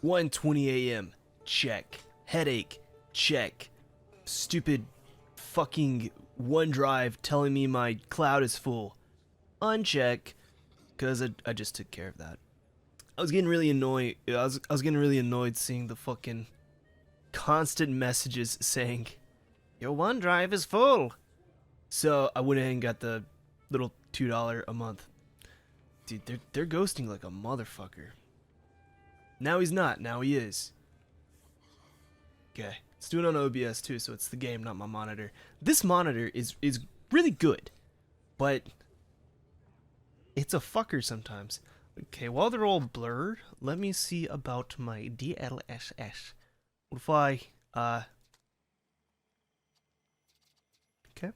1:20 a.m. Check. Headache. Check. Stupid fucking OneDrive telling me my cloud is full. Uncheck. Because I just took care of that. I was getting really annoyed. I was getting really annoyed seeing the fucking constant messages saying, your OneDrive is full. So I went ahead and got the little $2 a month. Dude, they're ghosting like a motherfucker. Now he's not. Now he is. Okay. It's doing on OBS too, so it's the game, not my monitor. This monitor is really good, but it's a fucker sometimes. Okay, while they're all blurred, let me see about my DLSS. What if I, okay.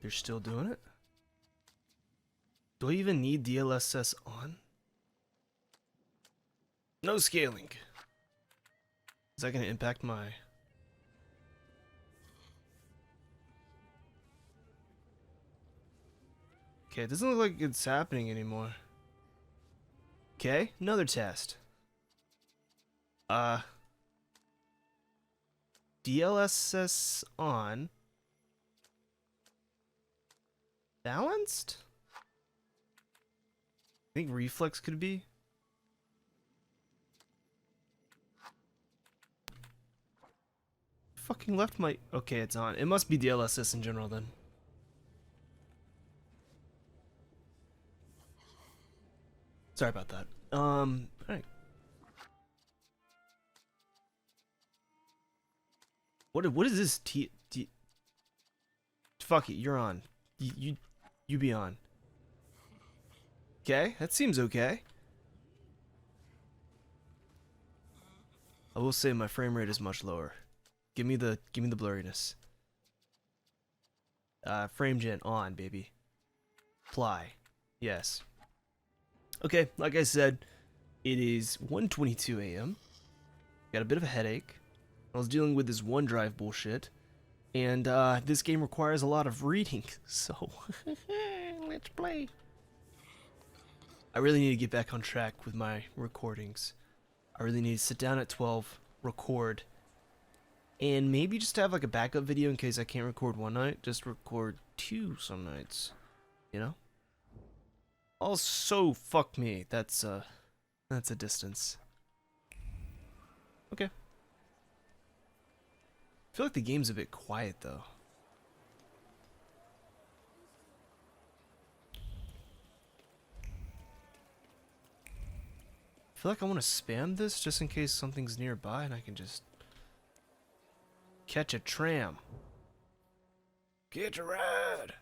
They're still doing it? Do I even need DLSS on? No scaling. Is that gonna impact my... Okay, it doesn't look like it's happening anymore. Okay, another test. DLSS on. Balanced? I think reflex could be. Fucking left my... Okay, it's on. It must be DLSS in general then. Sorry about that. Alright. What is this fuck it, you're on. You be on. Okay, that seems okay. I will say my frame rate is much lower. Give me the blurriness. Frame gen on, baby. Fly. Yes. Okay, like I said, it is 1:22 a.m. Got a bit of a headache. I was dealing with this OneDrive bullshit, and this game requires a lot of reading, so let's play. I really need to get back on track with my recordings. I really need to sit down at 12, record, and maybe just have like a backup video in case I can't record one night. Just record two some nights, you know? Also, fuck me. That's a distance. Okay. I feel like the game's a bit quiet though. I feel like I want to spam this just in case something's nearby and I can just catch a tram. Get a ride.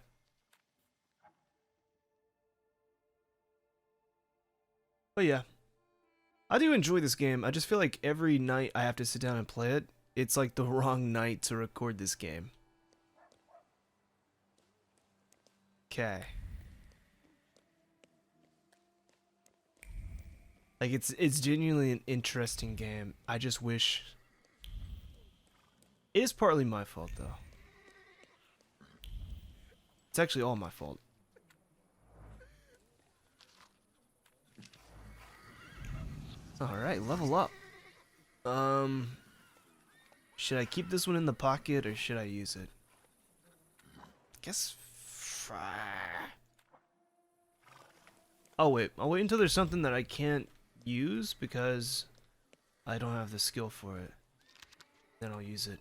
But yeah, I do enjoy this game. I just feel like every night I have to sit down and play it, it's like the wrong night to record this game. Okay. Like it's genuinely an interesting game. I just wish... It is partly my fault though. It's actually all my fault. Alright, level up. Should I keep this one in the pocket or should I use it? Guess... Oh wait, I'll wait until there's something that I can't use because I don't have the skill for it. Then I'll use it.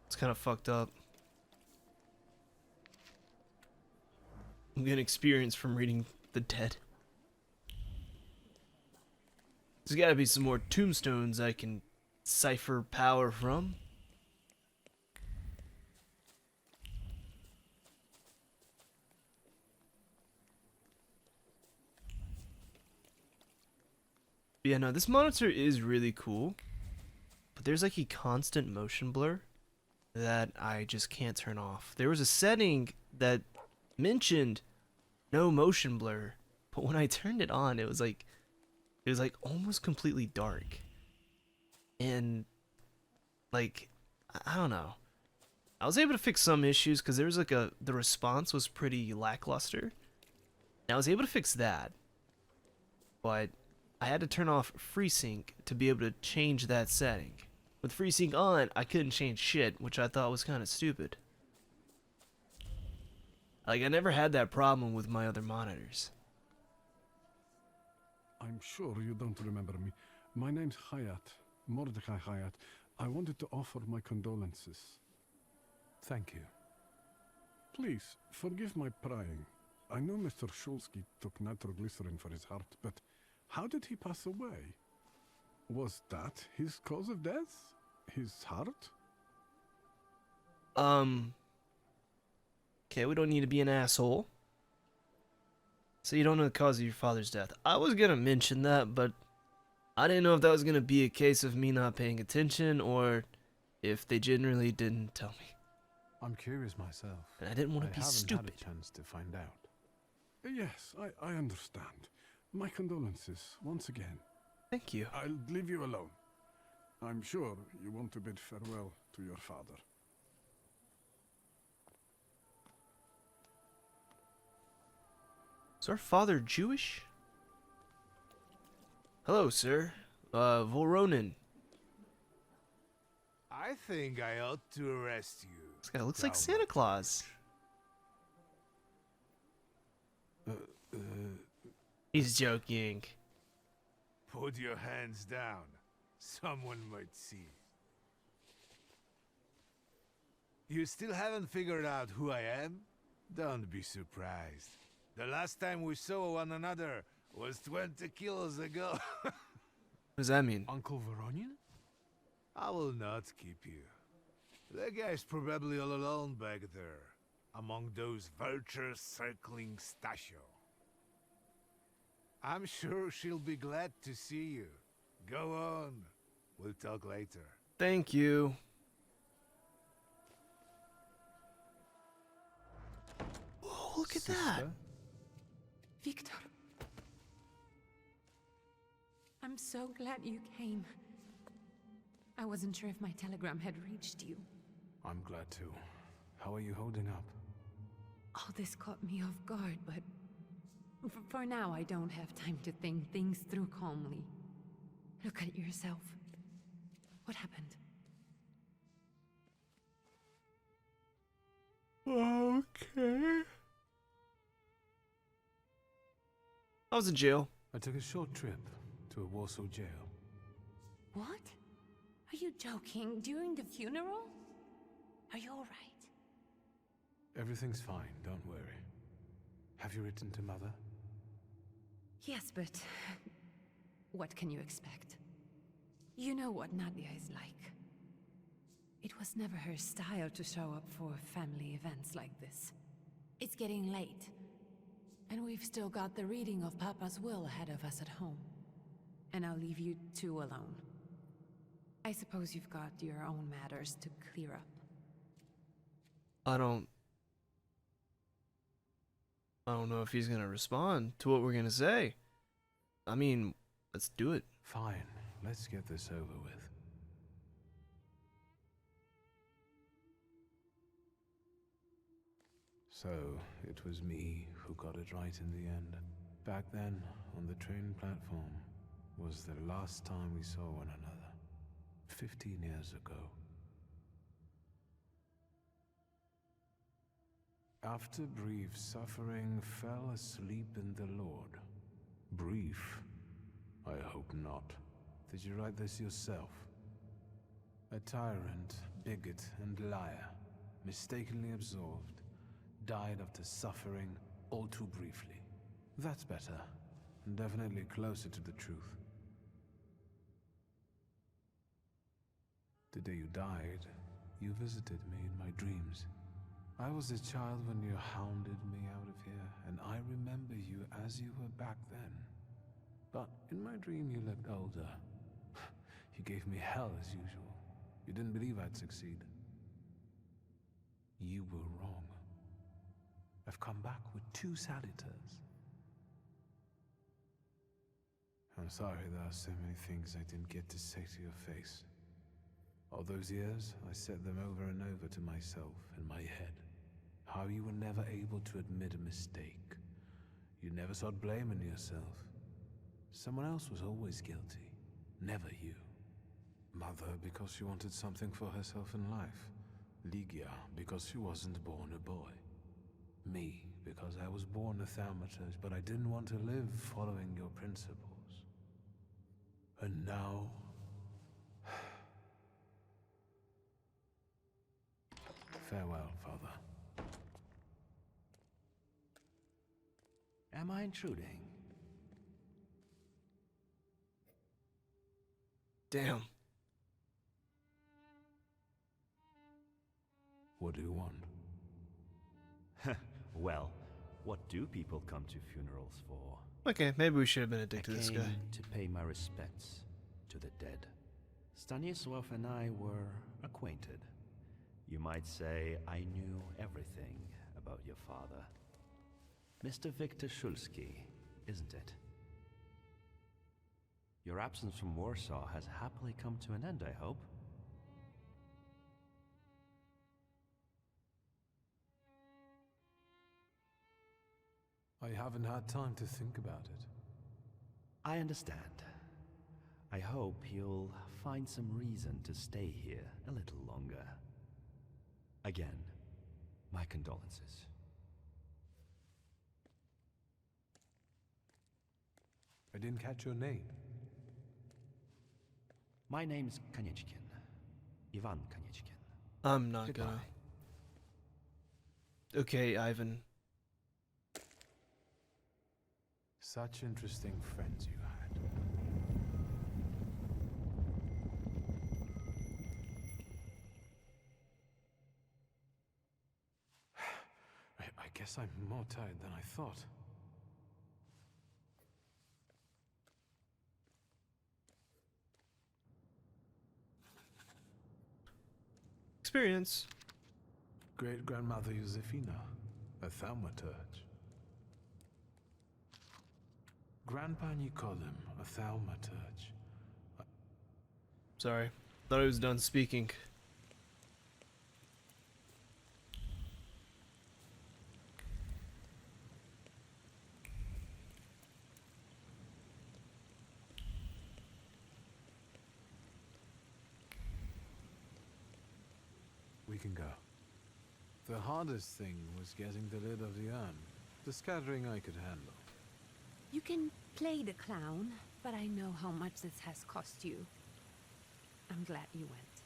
It's kind of fucked up. I'm getting experience from reading the dead. There's gotta be some more tombstones I can cipher power from. Yeah, no, this monitor is really cool, but there's like a constant motion blur that I just can't turn off. There was a setting that mentioned no motion blur, but when I turned it on, it was like almost completely dark. And like I don't know. I was able to fix some issues because there was like the response was pretty lackluster. And I was able to fix that, but I had to turn off FreeSync to be able to change that setting. With FreeSync on, I couldn't change shit, which I thought was kind of stupid. Like, I never had that problem with my other monitors. I'm sure you don't remember me. My name's Hayat, Mordecai Hayat. I wanted to offer my condolences. Thank you. Please, forgive my prying. I know Mr. Shulsky took nitroglycerin for his heart, but how did he pass away? Was that his cause of death? His heart? Okay, we don't need to be an asshole. So you don't know the cause of your father's death. I was gonna mention that, but I didn't know if that was gonna be a case of me not paying attention or if they generally didn't tell me. I'm curious myself. And I didn't want to be stupid. Had a chance to find out. Yes, I understand. My condolences, once again. Thank you. I'll leave you alone. I'm sure you want to bid farewell to your father. Is our father Jewish? Hello, sir. Voronin. I think I ought to arrest you. This guy looks like Santa Claus. He's joking. Put your hands down. Someone might see. You still haven't figured out who I am? Don't be surprised. The last time we saw one another was 20 kilos ago. What does that mean? Uncle Voronian? I will not keep you. The guy's probably all alone back there, among those vultures circling Stasio. I'm sure she'll be glad to see you. Go on. We'll talk later. Thank you. Oh, look at that. Victor. I'm so glad you came. I wasn't sure if my telegram had reached you. I'm glad too. How are you holding up? All this caught me off guard, but for now I don't have time to think things through calmly. Look at yourself. What happened? Okay. I was in jail. I took a short trip to a Warsaw jail. What? Are you joking? During the funeral? Are you all right? Everything's fine, don't worry. Have you written to Mother? Yes, but what can you expect? You know what Nadia is like. It was never her style to show up for family events like this. It's getting late, and we've still got the reading of Papa's will ahead of us at home. And I'll leave you two alone. I suppose you've got your own matters to clear up. I don't know if he's gonna respond to what we're gonna say. I mean, let's do it. Fine, let's get this over with. So, it was me who got it right in the end. Back then, on the train platform, was the last time we saw one another. 15 years ago. After brief suffering, fell asleep in the Lord. Brief? I hope not. Did you write this yourself? A tyrant, bigot, and liar, mistakenly absolved, died after suffering all too briefly. That's better, and definitely closer to the truth. The day you died, you visited me in my dreams. I was a child when you hounded me out of here, and I remember you as you were back then. But in my dream you looked older. You gave me hell as usual. You didn't believe I'd succeed. You were wrong. I've come back with 2 saluters. I'm sorry there are so many things I didn't get to say to your face. All those years, I said them over and over to myself in my head. How you were never able to admit a mistake. You never sought blame in yourself. Someone else was always guilty, never you. Mother, because she wanted something for herself in life. Ligia, because she wasn't born a boy. Me, because I was born a Thaumaturge, but I didn't want to live following your principles. And now... Farewell, Father. Am I intruding? Damn. What do you want? Well, what do people come to funerals for? Okay, maybe we should have been a dick I to this came guy. to pay my respects to the dead. Stanisław and I were acquainted. You might say I knew everything about your father. Mr. Victor Szulski, isn't it? Your absence from Warsaw has happily come to an end, I hope. I haven't had time to think about it. I understand. I hope you'll find some reason to stay here a little longer. Again, my condolences. I didn't catch your name. My name's Kaniechkin. Ivan Kaniechkin. I'm not Goodbye. gonna. Okay, Ivan. Such interesting friends you had. I guess I'm more tired than I thought. Experience. Great-grandmother Josefina, a thaumaturge. Grandpa Nikodem, a thaumaturge. Sorry. Thought I was done speaking. We can go. The hardest thing was getting the lid of the urn. The scattering I could handle. You can play the clown, but I know how much this has cost you. I'm glad you went.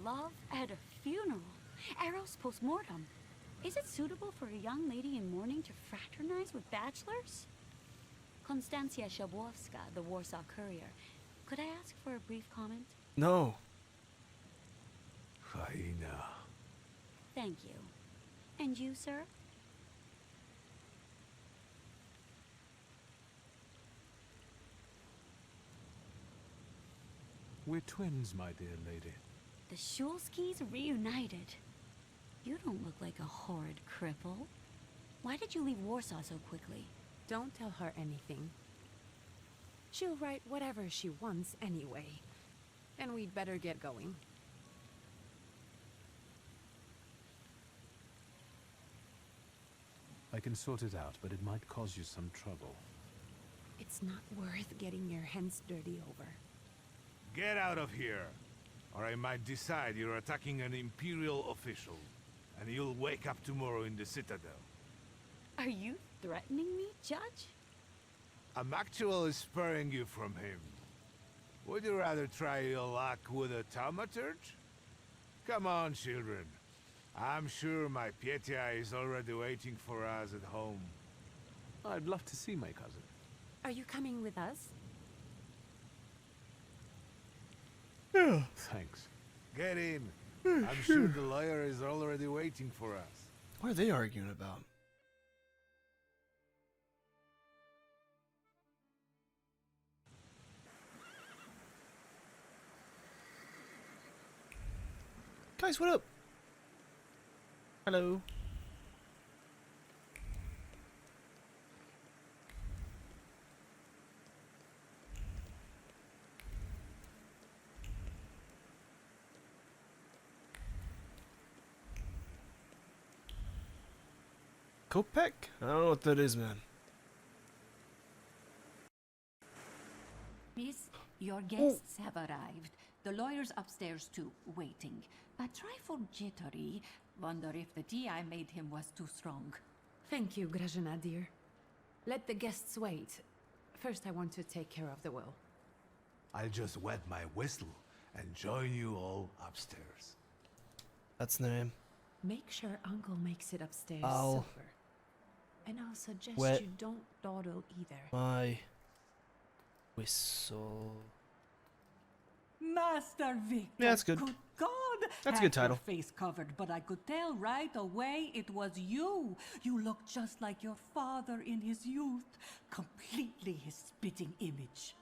Love at a funeral. Eros post-mortem. Is it suitable for a young lady in mourning to fraternize with bachelors? Konstancja Szabłowska, the Warsaw Courier. Could I ask for a brief comment? No. Hyena. Thank you. And you, sir? We're twins, my dear lady. The Szulskis reunited. You don't look like a horrid cripple. Why did you leave Warsaw so quickly? Don't tell her anything. She'll write whatever she wants anyway. And we'd better get going. I can sort it out, but it might cause you some trouble. It's not worth getting your hands dirty over. Get out of here, or I might decide you're attacking an Imperial official, and you'll wake up tomorrow in the Citadel. Are you threatening me, Judge? I'm actually sparing you from him. Would you rather try your luck with a Thaumaturge? Come on, children. I'm sure my Pietia is already waiting for us at home. I'd love to see my cousin. Are you coming with us? Thanks. Get in. I'm sure the lawyer is already waiting for us. What are they arguing about? Guys, what up? Hello. Kopek? I don't know what that is, man. Miss, your guests have arrived. The lawyer's upstairs too, waiting. A trifle jittery. Wonder if the tea I made him was too strong. Thank you, Grażyna, dear. Let the guests wait. First, I want to take care of the will. I'll just wet my whistle and join you all upstairs. That's the name. Make sure Uncle makes it upstairs I'll silver. And I'll suggest wet you don't dawdle either. my whistle. Master Victor. Yeah, that's good. Good God. That's a Had good title. Your face covered, but I could tell right away it was you. You look just like your father in his youth. Completely his spitting image.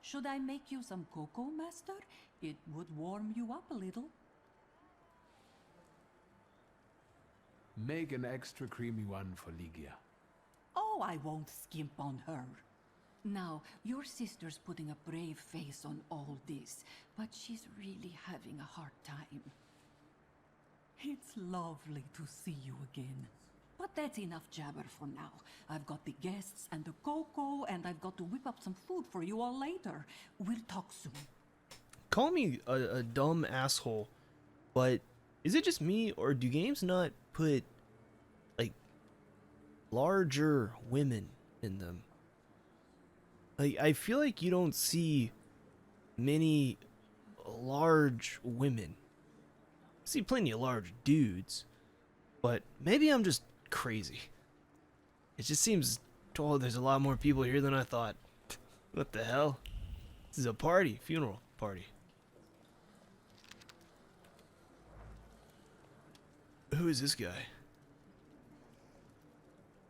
Should I make you some cocoa, Master? It would warm you up a little. Make an extra creamy one for Ligia. Oh, I won't skimp on her. Now, your sister's putting a brave face on all this, but she's really having a hard time. It's lovely to see you again. But that's enough jabber for now. I've got the guests and the cocoa, and I've got to whip up some food for you all later. We'll talk soon. Call me a dumb asshole, but is it just me, or do games not put, like, larger women in them? Like, I feel like you don't see many large women. I see plenty of large dudes, but maybe I'm just crazy. It just seems, oh, there's a lot more people here than I thought. What the hell? This is a party, funeral party. Who is this guy?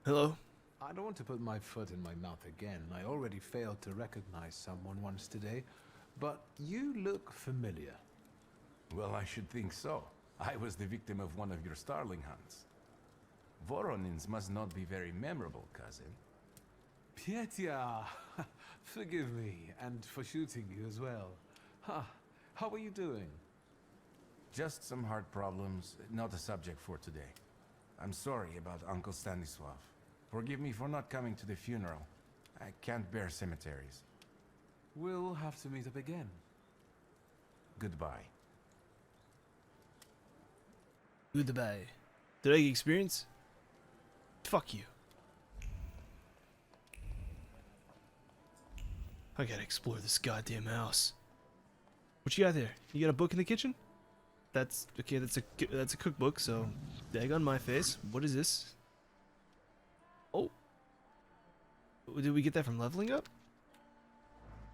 Hello? I don't want to put my foot in my mouth again. I already failed to recognize someone once today, but you look familiar. Well, I should think so. I was the victim of one of your starling hunts. Voronins must not be very memorable, cousin. Pietia, forgive me, and for shooting you as well. How are you doing? Just some heart problems, not a subject for today. I'm sorry about Uncle Stanislav. Forgive me for not coming to the funeral. I can't bear cemeteries. We'll have to meet up again. Goodbye. Goodbye. Did I get experience? Fuck you. I gotta explore this goddamn house. What you got there? You got a book in the kitchen? That's okay. That's a cookbook. So, dag on my face. What is this? Oh, did we get that from leveling up?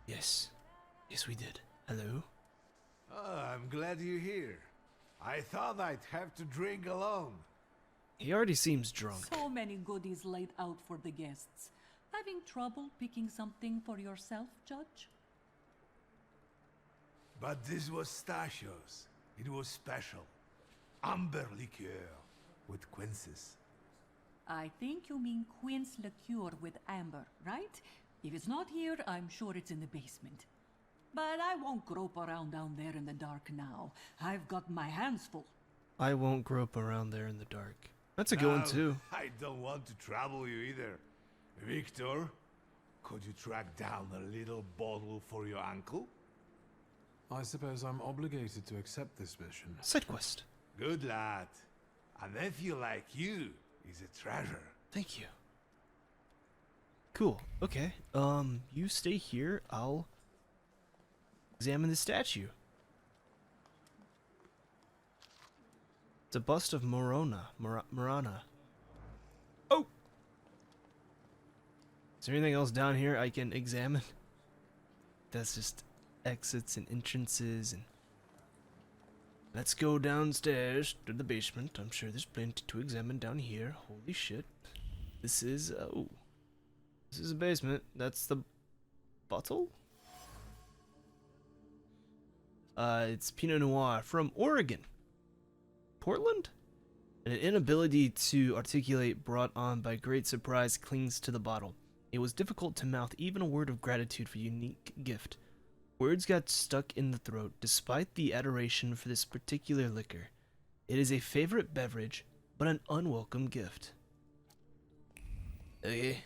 Yes, yes we did. Hello. Oh, I'm glad you're here. I thought I'd have to drink alone. He already seems drunk. So many goodies laid out for the guests. Having trouble picking something for yourself, Judge? But this was Stashio's. It was special. Amber liqueur with quinces. I think you mean quince liqueur with amber, right? If it's not here, I'm sure it's in the basement. But I won't grope around down there in the dark now. I've got my hands full. I won't grope around there in the dark. That's a good one too. I don't want to trouble you either. Victor, could you track down a little bottle for your uncle? I suppose I'm obligated to accept this mission. Side quest. Good lad. A nephew like you is a treasure. Thank you. Cool. Okay. You stay here. I'll examine the statue. It's a bust of Morana. Oh! Is there anything else down here I can examine? That's just exits and entrances and... Let's go downstairs to the basement. I'm sure there's plenty to examine down here. Holy shit. This is... oh. This is a basement. That's the bottle? It's Pinot Noir from Oregon. Portland? An inability to articulate brought on by great surprise clings to the bottle. It was difficult to mouth even a word of gratitude for unique gift. Words got stuck in the throat despite the adoration for this particular liquor. It is a favorite beverage, but an unwelcome gift. Okay.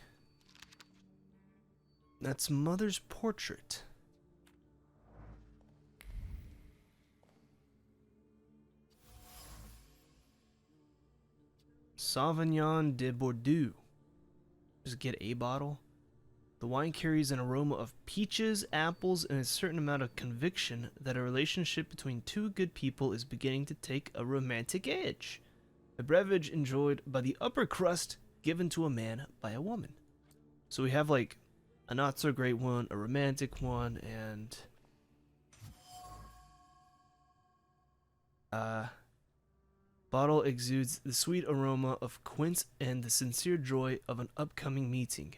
That's Mother's portrait. Sauvignon de Bordeaux. Just get a bottle. The wine carries an aroma of peaches, apples, and a certain amount of conviction that a relationship between two good people is beginning to take a romantic edge. A beverage enjoyed by the upper crust, given to a man by a woman. So we have like a not so great one, a romantic one, and bottle exudes the sweet aroma of quince and the sincere joy of an upcoming meeting.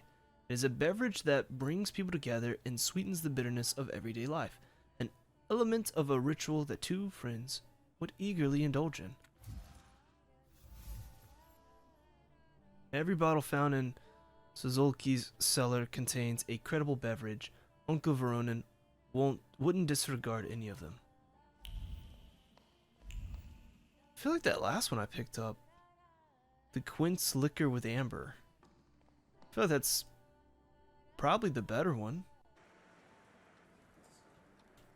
It is a beverage that brings people together and sweetens the bitterness of everyday life, an element of a ritual that two friends would eagerly indulge in. Every bottle found in Sozolki's cellar contains a credible beverage. Uncle Veronin wouldn't disregard any of them. I feel like that last one I picked up, the quince liquor with amber. I feel like that's probably the better one.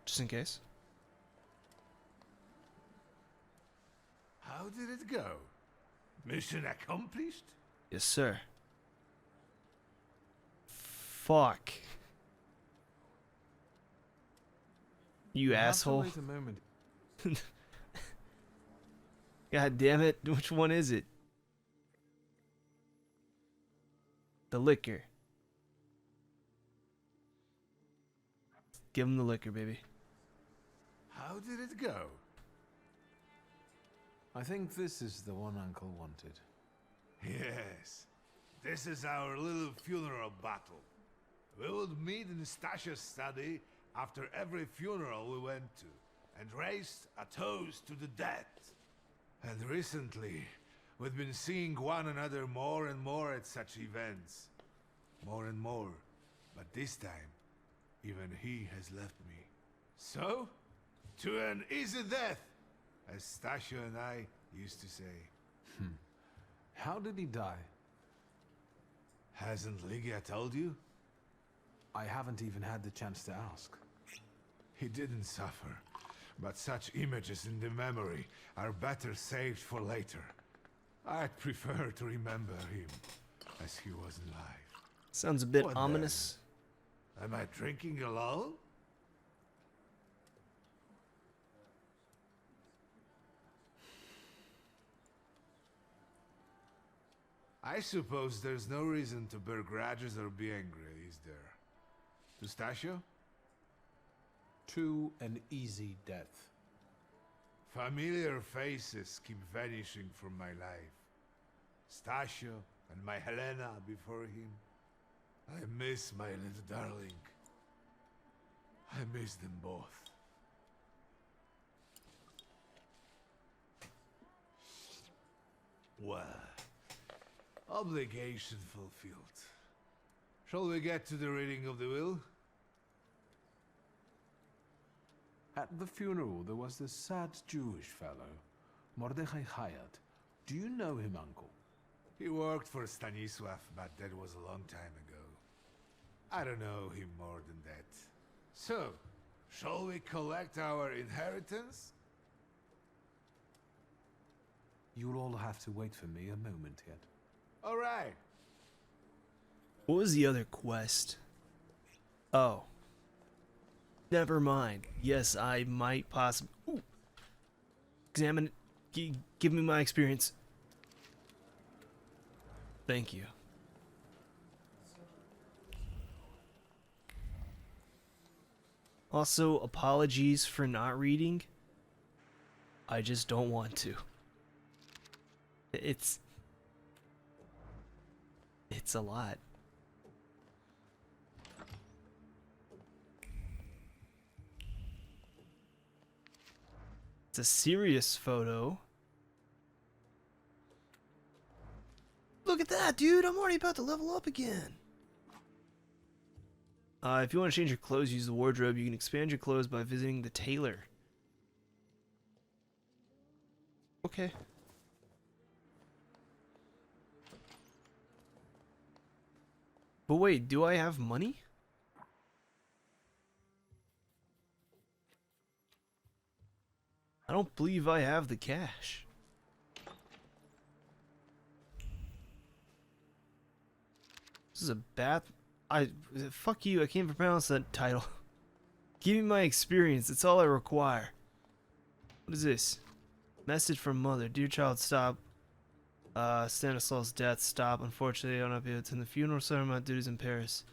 Just in case. How did it go? Mission accomplished? Yes, sir. Fuck. You asshole. Wait a moment. God damn it. Which one is it? The liquor. Give him the liquor, baby. How did it go? I think this is the one Uncle wanted. Yes. This is our little funeral battle. We would meet in Stasha's study after every funeral we went to, and raised a toast to the dead. And recently, we've been seeing one another more and more at such events. More and more. But this time, even he has left me. So, to an easy death, as Stasha and I used to say. How did he die? Hasn't Lygia told you? I haven't even had the chance to ask. He didn't suffer, but such images in the memory are better saved for later. I'd prefer to remember him as he was alive. Sounds a bit What ominous. Am I drinking alone? I suppose there's no reason to bear grudges or be angry, is there? Pistachio? To an easy death. Familiar faces keep vanishing from my life. Stasio and my Helena before him. I miss my little darling. I miss them both. Well, obligation fulfilled. Shall we get to the reading of the will? At the funeral, there was this sad Jewish fellow, Mordechai Hayat. Do you know him, Uncle? He worked for Stanisław, but that was a long time ago. I don't know him more than that. So, shall we collect our inheritance? You'll all have to wait for me a moment yet. All right. What was the other quest? Oh. Never mind. Yes, I might possibly... Examine it. Give me my experience. Thank you. Also, apologies for not reading. I just don't want to. It's a lot. It's a serious photo. Look at that, dude. I'm already about to level up again. If you want to change your clothes, use the wardrobe. You can expand your clothes by visiting the tailor. Okay. But wait, do I have money? I don't believe I have the cash. This is a bath. Fuck you, I can't even pronounce that title. Give me my experience, it's all I require. What is this? Message from mother. Dear child, stop. Stanislaus' death, stop. Unfortunately, I don't have to attend the funeral ceremony. My duties in Paris.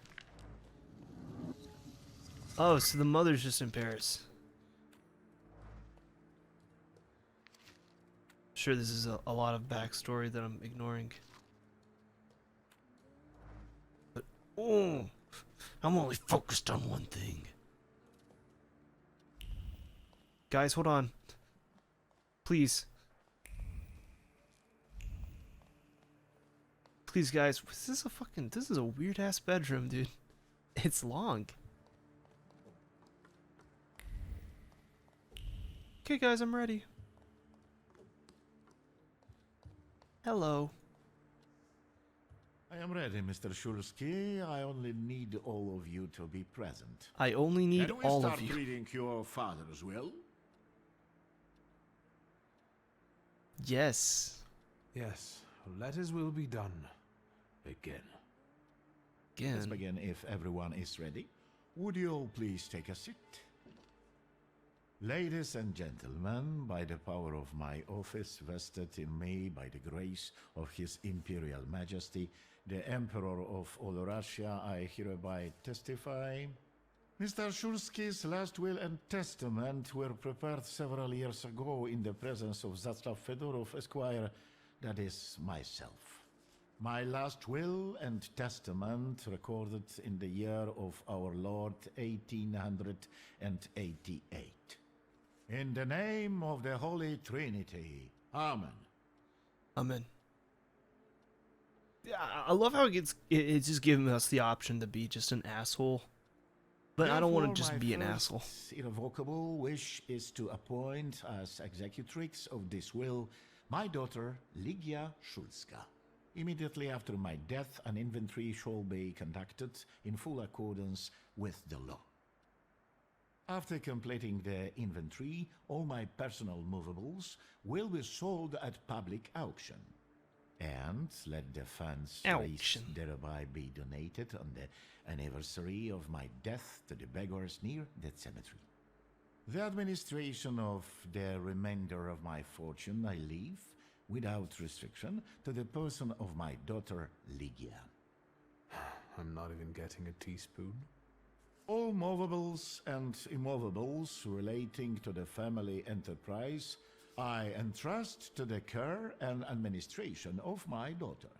Oh, so the mother's just in Paris. Sure, this is a lot of backstory that I'm ignoring. But, oh, I'm only focused on one thing. Guys, hold on. Please. Please, guys. This is a weird ass bedroom, dude. It's long. Okay, guys, I'm ready. Hello. I am ready, Mr. Shulsky. I only need all of you to be present. I only need Can we all start of you. reading your father's will? Yes. Yes, let his will be done. Again. Let's Again. begin if everyone is ready. Would you all please take a seat? Ladies and gentlemen, by the power of my office vested in me by the grace of His Imperial Majesty, the Emperor of all Russia, I hereby testify. Mr. Shulsky's last will and testament were prepared several years ago in the presence of Zaslav Fedorov, Esquire, that is, myself. My last will and testament recorded in the year of our Lord 1888. In the name of the Holy Trinity. Amen. Amen. Yeah, I love how it's just giving us the option to be just an asshole. But I don't want to Therefore, just my be an first asshole. irrevocable wish is to appoint as executrix of this will my daughter Ligia Shulska. Immediately after my death, an inventory shall be conducted in full accordance with the law. After completing the inventory, all my personal movables will be sold at public auction. And let the funds raised thereby be donated on the anniversary of my death to the beggars near that cemetery. The administration of the remainder of my fortune I leave, without restriction, to the person of my daughter Ligia. I'm not even getting a teaspoon. All movables and immovables relating to the family enterprise I entrust to the care and administration of my daughter.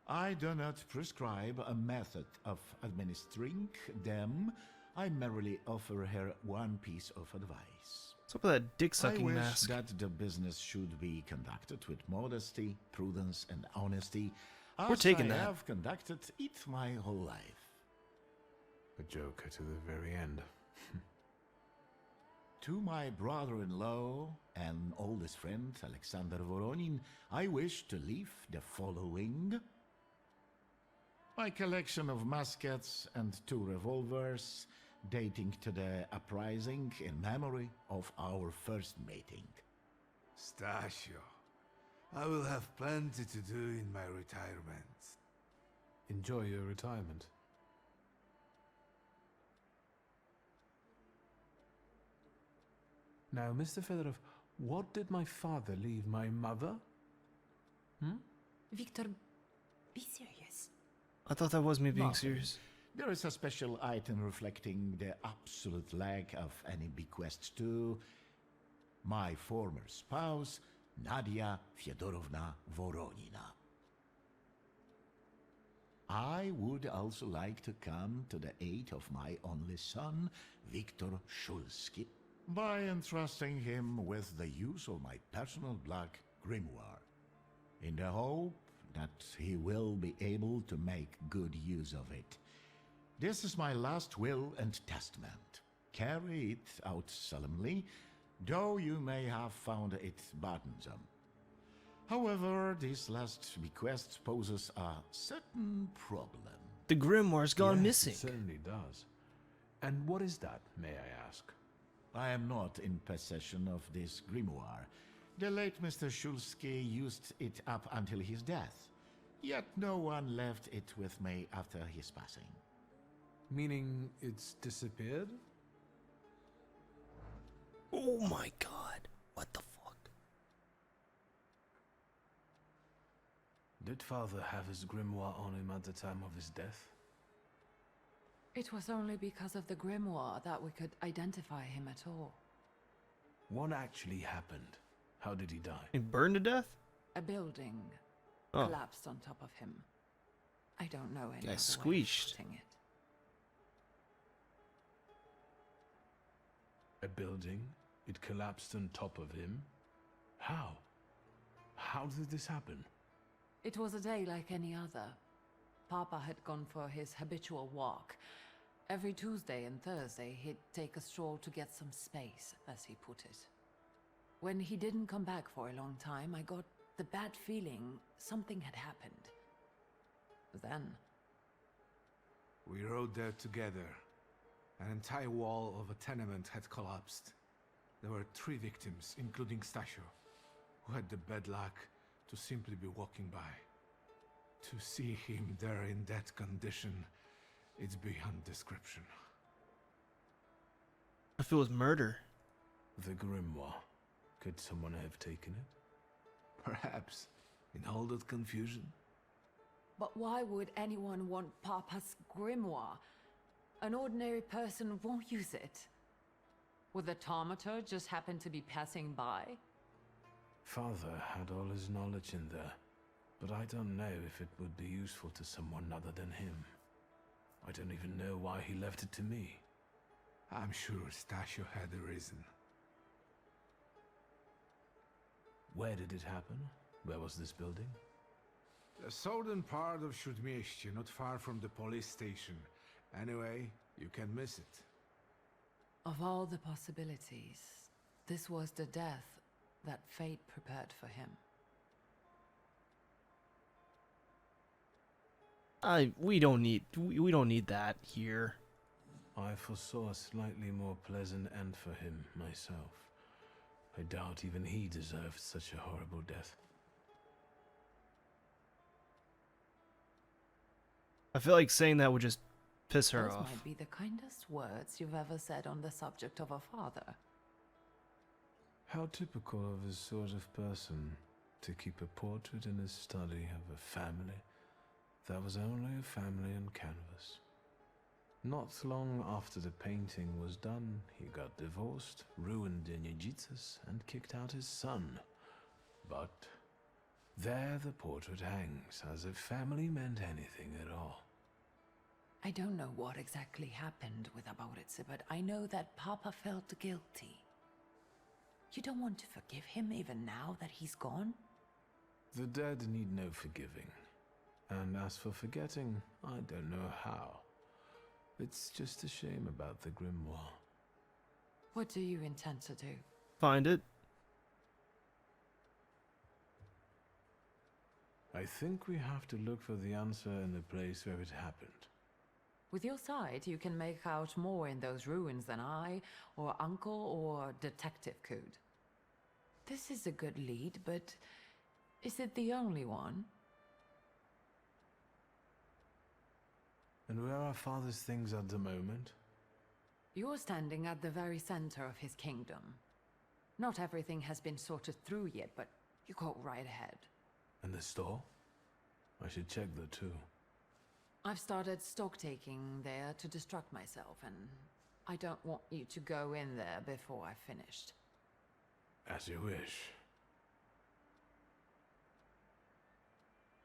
I do not prescribe a method of administering them. I merely offer her one piece of advice. What's up with that dick-sucking I wish mask? that the business should be conducted with modesty, prudence, and honesty, We're as taking I that. have conducted it my whole life. A joker to the very end. To my brother-in-law and oldest friend, Alexander Voronin, I wish to leave the following. My collection of muskets and 2 revolvers, dating to the uprising in memory of our first meeting. Stasio, I will have plenty to do in my retirement. Enjoy your retirement. Now, Mr. Fedorov, what did my father leave my mother? Victor, be serious. I thought that was me being Nothing. serious. There is a special item reflecting the absolute lack of any bequest to my former spouse, Nadia Fyodorovna Voronina. I would also like to come to the aid of my only son, Viktor Shulsky, by entrusting him with the use of my personal black grimoire, in the hope that he will be able to make good use of it. This is my last will and testament. Carry it out solemnly, though you may have found it burdensome. However, this last bequest poses a certain problem. The grimoire's gone Yes, missing. It certainly does. And what is that, may I ask? I am not in possession of this grimoire. The late Mr. Shulsky used it up until his death. Yet no one left it with me after his passing. Meaning it's disappeared? Oh my god. What the fuck? Did Father have his grimoire on him at the time of his death? It was only because of the grimoire that we could identify him at all. What actually happened? How did he die? He burned to death? A building Oh. collapsed on top of him. I don't know any Yeah, other squeezed. way of putting it. A building? It collapsed on top of him? How? How did this happen? It was a day like any other. Papa had gone for his habitual walk. Every Tuesday and Thursday, he'd take a stroll to get some space, as he put it. When he didn't come back for a long time, I got the bad feeling something had happened. Then, We rode there together. An entire wall of a tenement had collapsed. There were 3 victims, including Stasio, who had the bad luck to simply be walking by. To see him there in that condition, it's beyond description. If it was murder. The grimoire. Could someone have taken it? Perhaps, in all that confusion. but why would anyone want Papa's grimoire? An ordinary person won't use it. Would the Thaumaturge just happen to be passing by? Father had all his knowledge in there, but I don't know if it would be useful to someone other than him. I don't even know why he left it to me. I'm sure Stasio had a reason. Where did it happen? Where was this building? The southern part of Śródmieście, not far from the police station. Anyway, you can miss it. Of all the possibilities, this was the death that fate prepared for him. We don't need that here. I foresaw a slightly more pleasant end for him myself. I doubt even he deserved such a horrible death. I feel like saying that would just piss her Those off. might be the kindest words you've ever said on the subject of a father. How typical of his sort of person to keep a portrait in his study of a family that was only a family on canvas. Not long after the painting was done, he got divorced, ruined Dziedzicus, and kicked out his son. But there the portrait hangs, as if family meant anything at all. I don't know what exactly happened with Abourice, but I know that Papa felt guilty. You don't want to forgive him even now that he's gone? The dead need no forgiving. And as for forgetting, I don't know how. It's just a shame about the grimoire. What do you intend to do? Find it. I think we have to look for the answer in the place where it happened. With your sight, you can make out more in those ruins than I, or Uncle, or Detective could. This is a good lead, but is it the only one? And where are Father's things at the moment? You're standing at the very center of his kingdom. Not everything has been sorted through yet, but you go right ahead. And the store? I should check there too. I've started stock-taking there to distract myself, and I don't want you to go in there before I've finished. As you wish.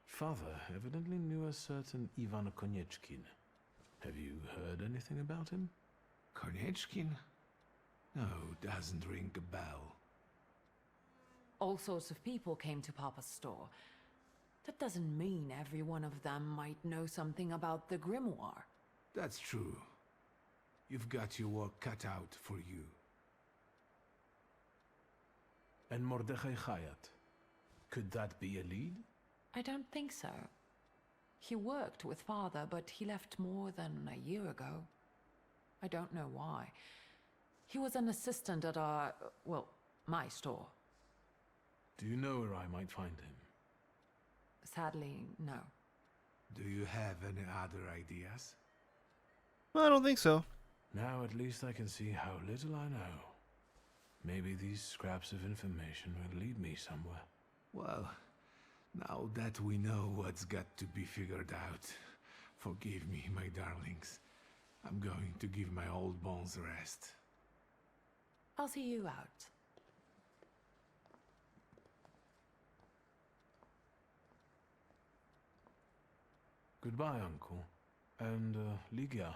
Father evidently knew a certain Ivan Konieczkin. Have you heard anything about him? Konieczkin? No, doesn't ring a bell. All sorts of people came to Papa's store. That doesn't mean every one of them might know something about the grimoire. That's true. You've got your work cut out for you. And Mordechai Chayat. Could that be a lead? I don't think so. He worked with Father, but he left more than a year ago. I don't know why. He was an assistant at our, well, my store. Do you know where I might find him? Sadly, no. Do you have any other ideas? Well, I don't think so. Now at least I can see how little I know. Maybe these scraps of information will lead me somewhere. Well, now that we know what's got to be figured out, forgive me, my darlings. I'm going to give my old bones a rest. I'll see you out. Goodbye, Uncle. And, Ligia.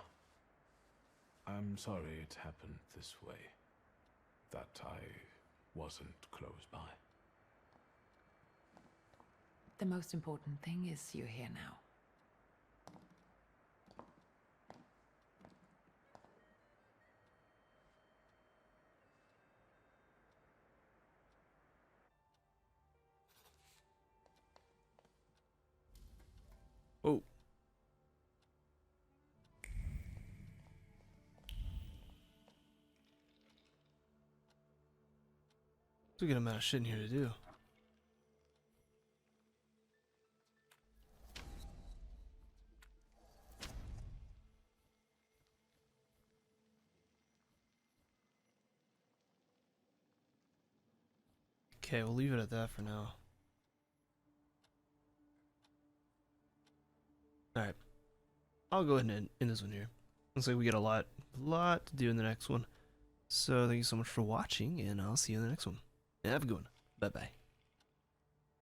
I'm sorry it happened this way. That I wasn't close by. The most important thing is you're here now. Oh. There's a good amount of shit in here to do. Okay, we'll leave it at that for now. Alright. I'll go ahead and end this one here. Looks like we get a lot to do in the next one. So thank you so much for watching, and I'll see you in the next one. And have a good one. Bye-bye.